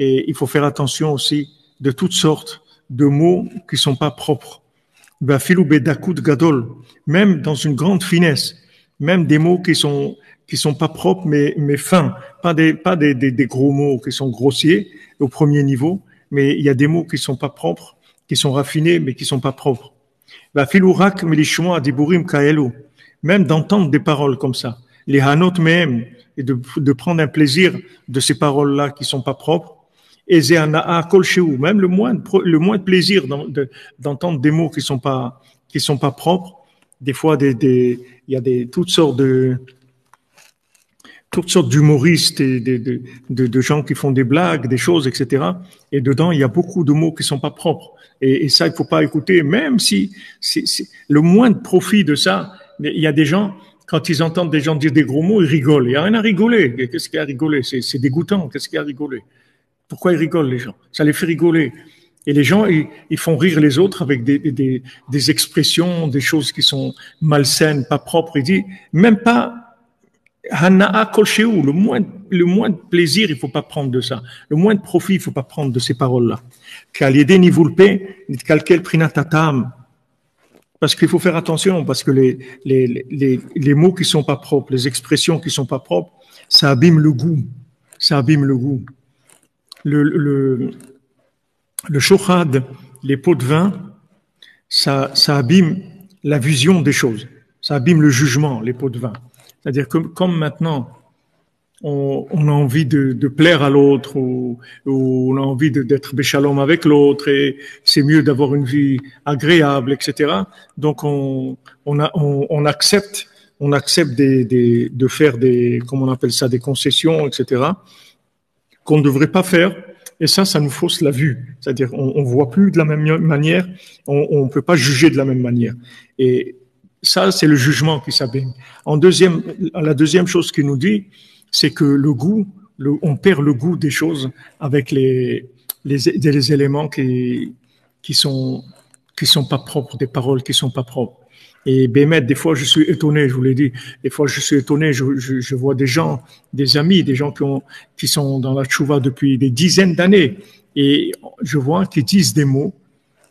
Et il faut faire attention aussi de toutes sortes de mots qui sont pas propres. Même dans une grande finesse, même des mots qui sont pas propres mais fins, pas des gros mots qui sont grossiers au premier niveau, mais il y a des mots qui sont pas propres, qui sont raffinés mais qui sont pas propres. Même d'entendre des paroles comme ça, les hanot mehem, et de prendre un plaisir de ces paroles-là qui sont pas propres. Et même le moins de plaisir d'entendre des mots qui sont pas propres. Des fois, il y a toutes sortes d'humoristes et de gens qui font des blagues, des choses, etc. Et dedans, il y a beaucoup de mots qui sont pas propres. Et ça, il faut pas écouter, même si le moins de profit de ça. Il y a des gens, quand ils entendent des gens dire des gros mots, ils rigolent. Il y a rien à rigoler. Qu'est-ce qu'il y a à rigoler? C'est dégoûtant. Qu'est-ce qu'il y a à rigoler? Pourquoi ils rigolent, les gens? Ça les fait rigoler. Et les gens, ils font rire les autres avec des expressions, des choses qui sont malsaines, pas propres. Il dit, même pas, Hana'a kolshéou, le moins de plaisir, il faut pas prendre de ça. Le moins de profit, il faut pas prendre de ces paroles-là. Parce qu'il faut faire attention, parce que les mots qui sont pas propres, les expressions qui sont pas propres, ça abîme le goût. Ça abîme le goût. Le shochad, les pots de vin, ça abîme la vision des choses. Ça abîme le jugement, les pots de vin. C'est-à-dire que comme maintenant, on a envie de plaire à l'autre ou on a envie d'être béchalom avec l'autre et c'est mieux d'avoir une vie agréable, etc. Donc on accepte de faire comment on appelle ça, des concessions, etc. qu'on ne devrait pas faire. Et ça nous fausse la vue. C'est-à-dire, on voit plus de la même manière, on peut pas juger de la même manière. Et ça, c'est le jugement qui s'abîme. La deuxième chose qu'il nous dit, c'est que le goût, on perd le goût des choses avec les éléments qui sont pas propres, des paroles qui sont pas propres. Et Bémet, des fois, je suis étonné, je vous l'ai dit, des fois, je suis étonné, je vois des gens, des amis, des gens qui sont dans la tchouva depuis des dizaines d'années, et je vois qu'ils disent des mots,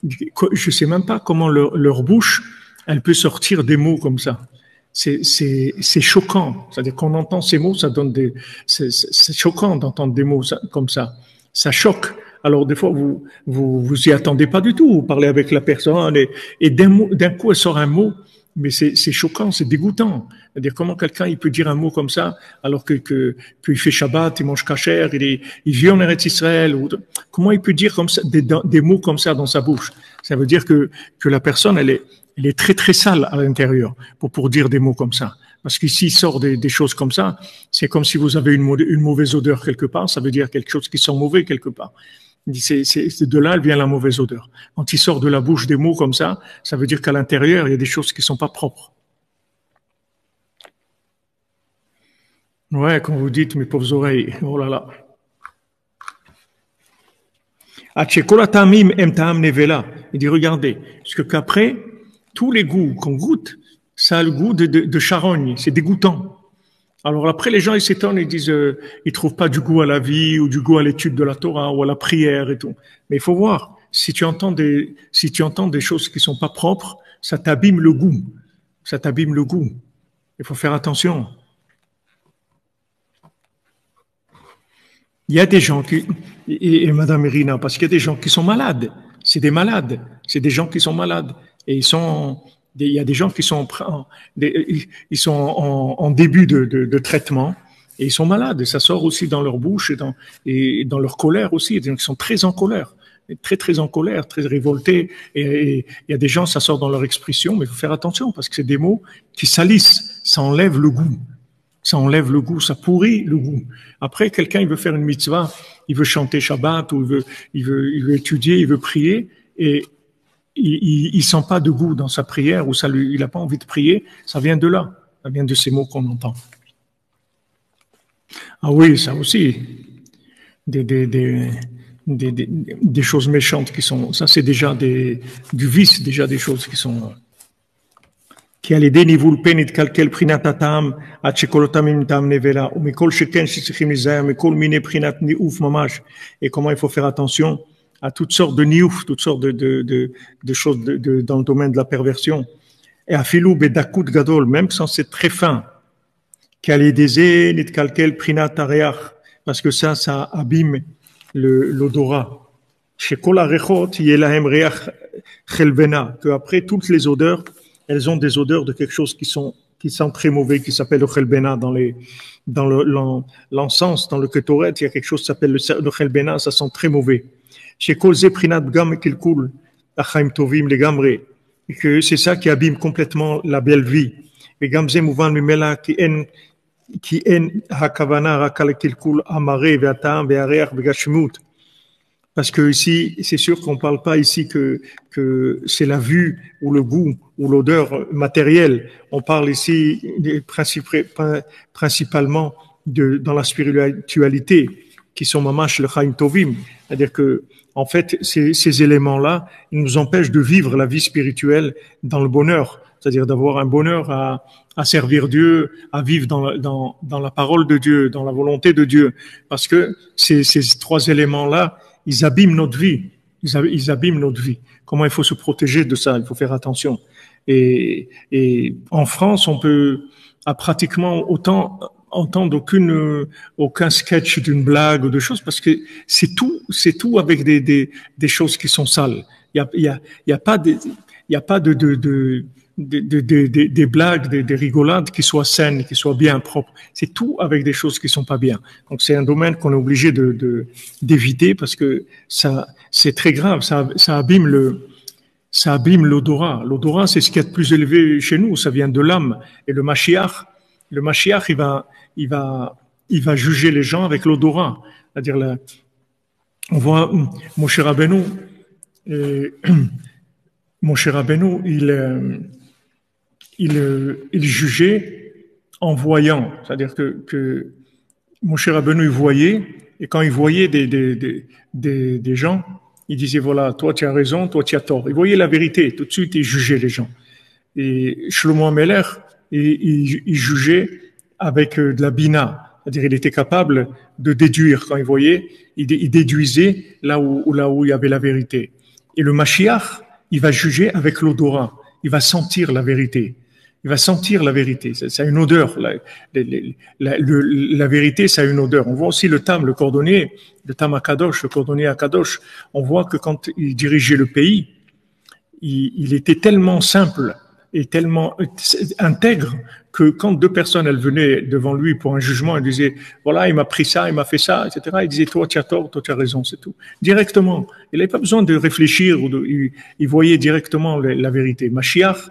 je sais même pas comment leur bouche, elle peut sortir des mots comme ça. C'est choquant. C'est-à-dire qu'on entend ces mots, ça donne c'est choquant d'entendre des mots comme ça. Ça choque. Alors, des fois, vous y attendez pas du tout. Vous parlez avec la personne et d'un coup, elle sort un mot, mais c'est choquant, c'est dégoûtant. C'est-à-dire, comment quelqu'un, il peut dire un mot comme ça, alors qu'il fait Shabbat, il mange kasher, il vit en Eretz Israël, comment il peut dire comme ça, des mots comme ça dans sa bouche? Ça veut dire que la personne, elle est très, très sale à l'intérieur pour dire des mots comme ça. Parce qu'ici, il sort des choses comme ça. C'est comme si vous avez une mauvaise odeur quelque part. Ça veut dire quelque chose qui sent mauvais quelque part. C'est de là vient la mauvaise odeur. Quand il sort de la bouche des mots comme ça veut dire qu'à l'intérieur, il y a des choses qui sont pas propres. Ouais, quand vous dites, mes pauvres oreilles, oh là là. Il dit, regardez, parce qu'après, tous les goûts qu'on goûte, ça a le goût de charogne, c'est dégoûtant. Alors après, les gens, ils s'étonnent, ils disent, ils trouvent pas du goût à la vie, ou du goût à l'étude de la Torah, ou à la prière et tout. Mais il faut voir, si tu entends des choses qui sont pas propres, ça t'abîme le goût. Ça t'abîme le goût. Il faut faire attention. Il y a des gens et Madame Irina, parce qu'il y a des gens qui sont malades. C'est des malades. C'est des gens qui sont malades. Et il y a des gens qui sont en début de traitement et ils sont malades. Et ça sort aussi dans leur bouche et dans leur colère aussi. Il y a des gens qui sont très en colère, très, très en colère, très révoltés. Et il y a des gens, ça sort dans leur expression, mais il faut faire attention parce que c'est des mots qui salissent. Ça enlève le goût. Ça enlève le goût, ça pourrit le goût. Après, quelqu'un, il veut faire une mitzvah, il veut chanter Shabbat ou il veut étudier, il veut prier et il sent pas de goût dans sa prière ou il a pas envie de prier. Ça vient de là. Ça vient de ces mots qu'on entend. Ah oui, ça aussi. Des choses méchantes ça c'est déjà du vice, déjà des choses כי על ידי ניבול פה נתקלקל בחינת הטעם, עד שכל אותם הם טעם נבלה, ומכל שכן שצריכים להיזהר, מכל מיני בחינת ניאוף ממש. Et comment il faut faire attention à toutes sortes de niouf, toutes sortes de choses dans le domaine de la perversion. Et à filou bedakut gadol, même sans c'est très fin, qu'à l'idée nitkalkel prinat areach, parce que ça abîme l'odorat. Chez kol arechot yelahem reach chelbena, que après toutes les odeurs, elles ont des odeurs de quelque chose qui sent très mauvais, qui s'appelle le chelbena dans l'encens, dans le ketoret, il y a quelque chose qui s'appelle le chelbena, ça sent très mauvais. Chez kol ze prinat gam kilkul achaim tovim legamre, et que c'est ça qui abîme complètement la belle vie. Et gamze mouvan mimela qui en hakavana rakal kilkul amare ve'atam ve'areach ve'gashmut. Parce que ici, c'est sûr qu'on parle pas ici que c'est la vue ou le goût ou l'odeur matérielle. On parle ici principalement dans la spiritualité, qui sont mamash le chaim tovim. C'est-à-dire que, en fait, ces éléments-là, ils nous empêchent de vivre la vie spirituelle dans le bonheur. C'est-à-dire d'avoir un bonheur à servir Dieu, à vivre dans la parole de Dieu, dans la volonté de Dieu. Parce que ces trois éléments-là, ils abîment notre vie. Ils abîment notre vie. Comment il faut se protéger de ça? Il faut faire attention. Et en France, on peut pratiquement autant entendre aucun sketch d'une blague ou de choses, parce que c'est tout avec des choses qui sont sales. Il y a pas des blagues, des rigolades qui soient saines, qui soient bien propres. C'est tout avec des choses qui sont pas bien. Donc c'est un domaine qu'on est obligé d'éviter, parce que ça, c'est très grave. Ça abîme l'odorat. L'odorat, c'est ce qui est de plus élevé chez nous. Ça vient de l'âme. Et le Mashiach, il va juger les gens avec l'odorat. C'est-à-dire, on voit Moshe Rabbeinu, il jugeait en voyant. C'est-à-dire que Moshe Rabbeinu, il voyait, et quand il voyait des gens, il disait, voilà, toi tu as raison, toi tu as tort. Il voyait la vérité, tout de suite il jugeait les gens. Et Shlomo Ameler, il jugeait avec de la bina. C'est-à-dire il était capable de déduire. Quand il voyait, il déduisait là où il y avait la vérité. Et le Mashiach, il va juger avec l'odorat. Il va sentir la vérité. Il va sentir la vérité. Ça a une odeur. La vérité, ça a une odeur. On voit aussi le cordonnier, le tam Akadosh, le cordonnier Akadosh. On voit que quand il dirigeait le pays, il était tellement simple et tellement intègre que quand deux personnes, elles venaient devant lui pour un jugement, elles disaient, voilà, il m'a pris ça, il m'a fait ça, etc. Il disait, toi, tu as tort, toi, tu as raison, c'est tout. Directement. Il n'avait pas besoin de réfléchir, il voyait directement la vérité. Mashiach,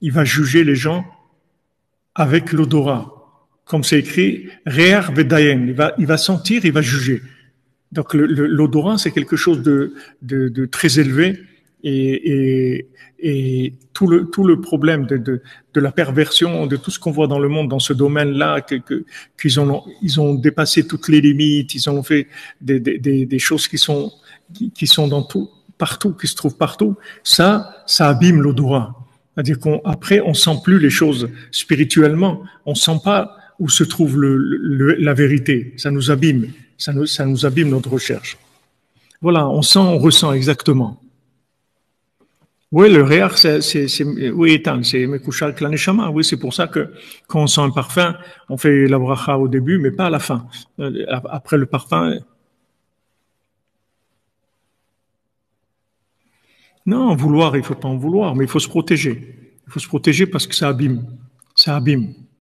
il va juger les gens avec l'odorat. Comme c'est écrit, Re'er Vedayen. Il va sentir, il va juger. Donc, l'odorat, c'est quelque chose de très élevé. Et tout le problème de la perversion, de tout ce qu'on voit dans le monde, dans ce domaine-là, qu'ils ont dépassé toutes les limites, ils ont fait des choses qui sont dans partout, qui se trouvent partout, ça abîme l'odorat. C'est-à-dire qu'après, on sent plus les choses spirituellement, on sent pas où se trouve la vérité. Ça nous abîme, ça nous abîme notre recherche. Voilà, on ressent exactement. Oui, le réach, oui, Ethan, c'est Mekushal Klaneshama. Oui, c'est pour ça que quand on sent un parfum, on fait la bracha au début, mais pas à la fin. Après le parfum. Non, en vouloir, il faut pas en vouloir, mais il faut se protéger. Il faut se protéger parce que ça abîme. Ça abîme.